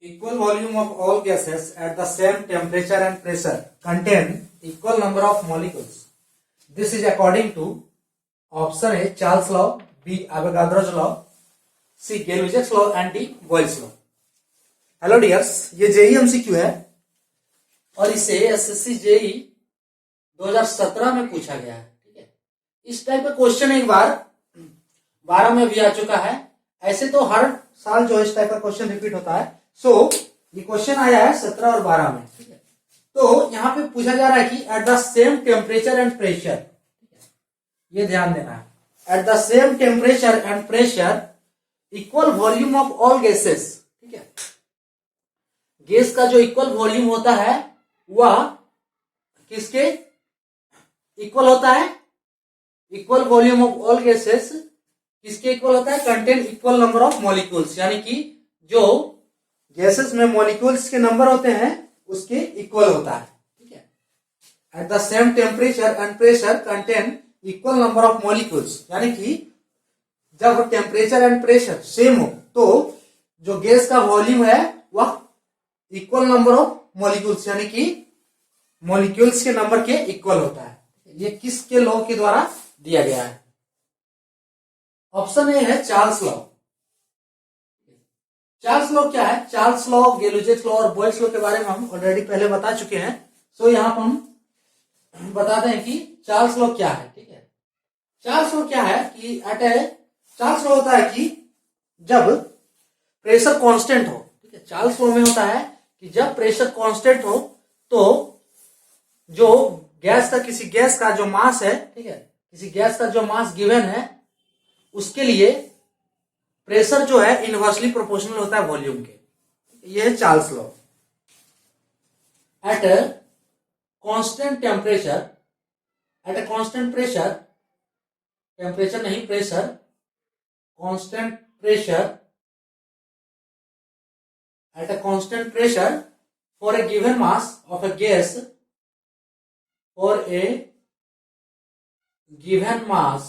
Equal volume of all gases at the same temperature and pressure contain equal number of molecules. This is according to option A Charles law, B Avogadro's law, C Gay-Lussac's law and D Boyle's law. Hello dears, ये JEE MCQ है और इसे SSC JE 2017 में पूछा गया है। ठीक है, इस टाइप का क्वेश्चन एक बार 12 में भी आ चुका है। ऐसे तो हर साल जो इस टाइप का क्वेश्चन रिपीट होता है। ये क्वेश्चन आया है 17 और 12 में। ठीक है, तो यहाँ पे पूछा जा रहा है कि eight the same temperature and pressure, ये ध्यान देना है, eight the same temperature and pressure equal volume of all gases. ठीक है, गैस का जो इक्वल वॉल्यूम होता है वह किसके इक्वल होता है? Equal volume of all gases किसके इक्वल होता है? Contain equal number of molecules, यानी कि जो गैसेस में मॉलिक्यूल्स के नंबर होते हैं उसके इक्वल होता है। ठीक है, eight the same temperature and pressure contain equal number of molecules, यानी कि जब टेम्परेचर एंड प्रेशर सेम हो तो जो गैस का वॉल्यूम है वह इक्वल नंबर ऑफ मॉलिक्यूल्स, यानी कि मॉलिक्यूल्स के नंबर के इक्वल होता है। ये किसके लॉ के द्वारा दिया गया है? ऑप्शन ए है चार्ल्स लॉ। चार्ल्स लॉ क्या है? चार्ल्स लॉ, गay-Lussac's लॉ और बॉयल्स लॉ के बारे में हम ऑलरेडी पहले बता चुके हैं। यहां पर हम बताते हैं कि चार्ल्स लॉ क्या है। ठीक है, चार्ल्स लॉ क्या है कि चार्ल्स लॉ होता है कि जब प्रेशर कांस्टेंट हो, ठीक है, चार्ल्स लॉ में होता है कि जब प्रेशर कांस्टेंट हो तो जो गैस का, किसी गैस का जो मास है, ठीक है, किसी गैस का जो मास गिवन है उसके लिए प्रेशर जो है इनवर्सली प्रोपोर्शनल होता है वॉल्यूम के। ये है Charles law. At constant temperature, at a constant pressure, temperature नहीं pressure, constant pressure, at a constant pressure for a given mass of a gas, for a given mass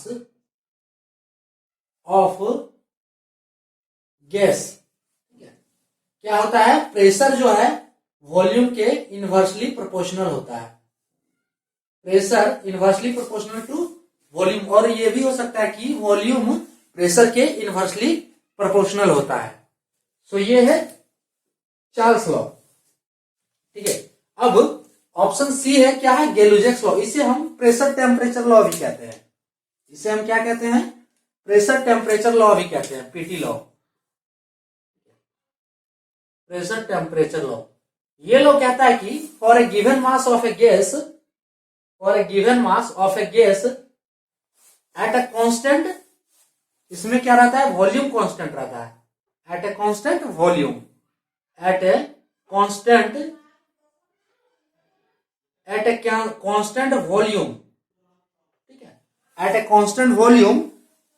of gas, क्या होता है? Pressure जो है volume के inversely proportional होता है। Pressure inversely proportional to volume, और ये भी हो सकता है कि वॉल्यूम प्रेशर के इनवर्सली प्रोपोर्शनल होता है। ये है चार्ल्स लॉ। ठीक है, अब ऑप्शन सी है, क्या है? गay-Lussac's लॉ। इसे हम प्रेशर टेम्परेचर लॉ भी कहते हैं। इसे हम क्या कहते हैं? प्रेशर टेम्परेचर लॉ भी कहते हैं, PT law, pressure temperature law. ये लॉ कहता है कि for a given mass of a gas, for a given mass of a gas at a constant, इसमें क्या रहता है? वॉल्यूम कांस्टेंट रहता है। At a constant volume, at a constant volume, ठीक है, at a constant volume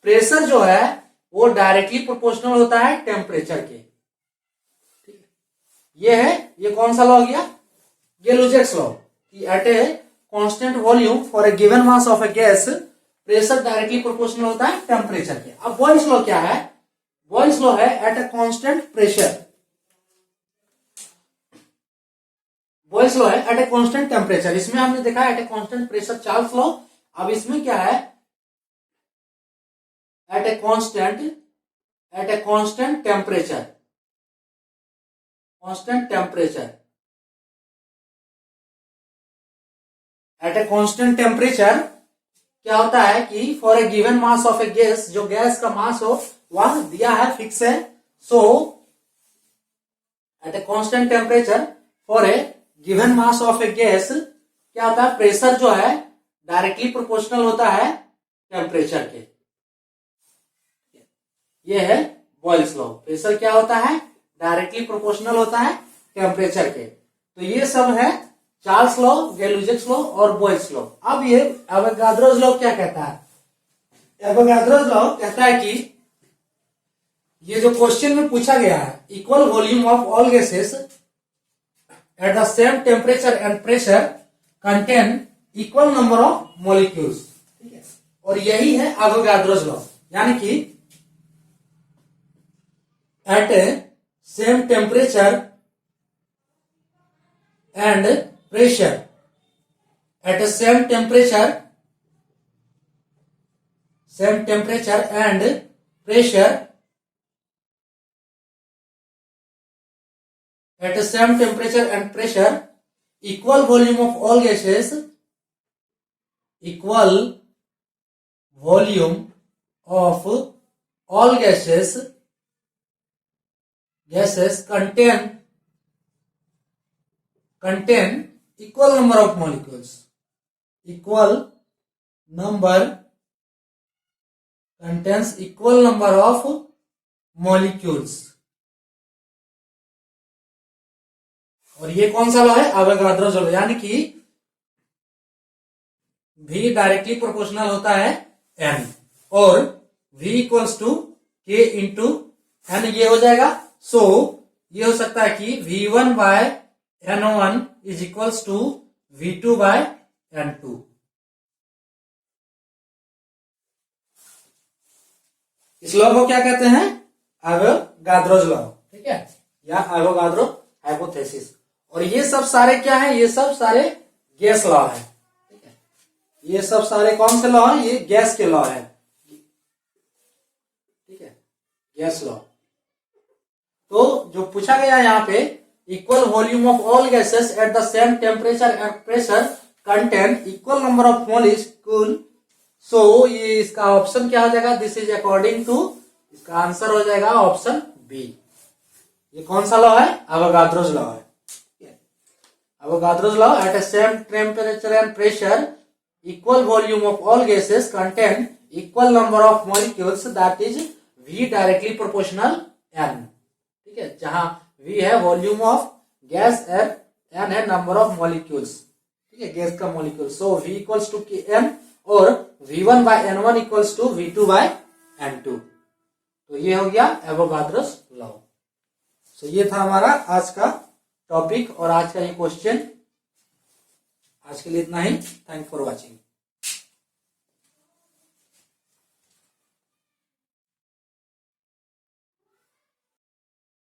pressure जो है वो डायरेक्टली प्रोपोर्शनल होता है टेम्परेचर के। ठीक है, ये है, ये कौन सा लॉ गया? gay-Lussac's law. At a constant volume for a given mass of a gas pressure directly proportional होता है टेम्परेचर के। अब बॉयल्स लॉ क्या है? बॉयल्स लॉ है at a constant pressure, Boyle's law है एट ए कांस्टेंट टेम्परेचर। इसमें हमने देखा at a constant pressure Charles law. अब इसमें क्या है? At a constant temperature, constant temperature, at a constant temperature क्या होता है कि for a given mass of a gas, जो गैस का मास हो वह दिया है, फिक्स है। At a constant temperature for a given mass of a gas क्या होता है? प्रेशर जो है डायरेक्टली प्रोपोर्शनल होता है टेम्परेचर के। ये है बॉयल्स लॉ। प्रेशर क्या होता है? डायरेक्टली प्रोपोर्शनल होता है टेम्परेचर के। तो ये सब है चार्ल्स लॉ, गay-Lussac's लॉ और बॉयल्स लॉ। अब ये एवोगाड्रो's लॉ क्या कहता है? एवोगाड्रो's लॉ कहता है कि ये जो क्वेश्चन में पूछा गया है, equal volume of all gases at the same temperature and pressure contain equal number of molecules। ठीक है, और यही है एवोगाड्रो's लॉ, यानी कि at same temperature and pressure at the same temperature and pressure at the same temperature and pressure, equal volume of all gases contain equal number of molecules. Equal number contains equal number of molecules. और ये कौन सा law है? अवोगाद्रोस law, यानी कि V directly proportional होता है N और V equals to K into N ये हो जाएगा. सो ये हो सकता है कि V1 by N1 is equals to V2 by N2. इस लॉ को क्या कहते हैं? अवोगाद्रोस लॉ, ठीक है, या अवोगाद्रो हाइपोथेसिस. और ये सब सारे क्या है? ये सब सारे गैस लॉ है, ठीक है. ये सब सारे कौन से लॉ है? ये गैस के लॉ है, ठीक है, गैस लॉ. तो जो पूछा गया यहाँ पे, equal volume of all gases at the same temperature and pressure contain equal number of molecule. So ये इसका ऑप्शन क्या हो जाएगा? दिस इज अकॉर्डिंग टू, इसका आंसर हो जाएगा ऑप्शन बी. ये कौन सा लॉ है? अवोगाद्रोस लॉ है. Avogadro's law, at a same temperature and pressure, equal volume of all gases contain equal number of molecules, that is V directly proportional N. ठीक है, जहां V है वॉल्यूम ऑफ गैस और N है number of molecules, ठीक है, gas का molecule. So V equals to N और V1 by N1 equals to V2 by N2. तो ये हो गया एवोगाद्रोस लॉ. सो ये था हमारा आज का टॉपिक और आज का ये क्वेश्चन. आज के लिए इतना ही. Thank for watching.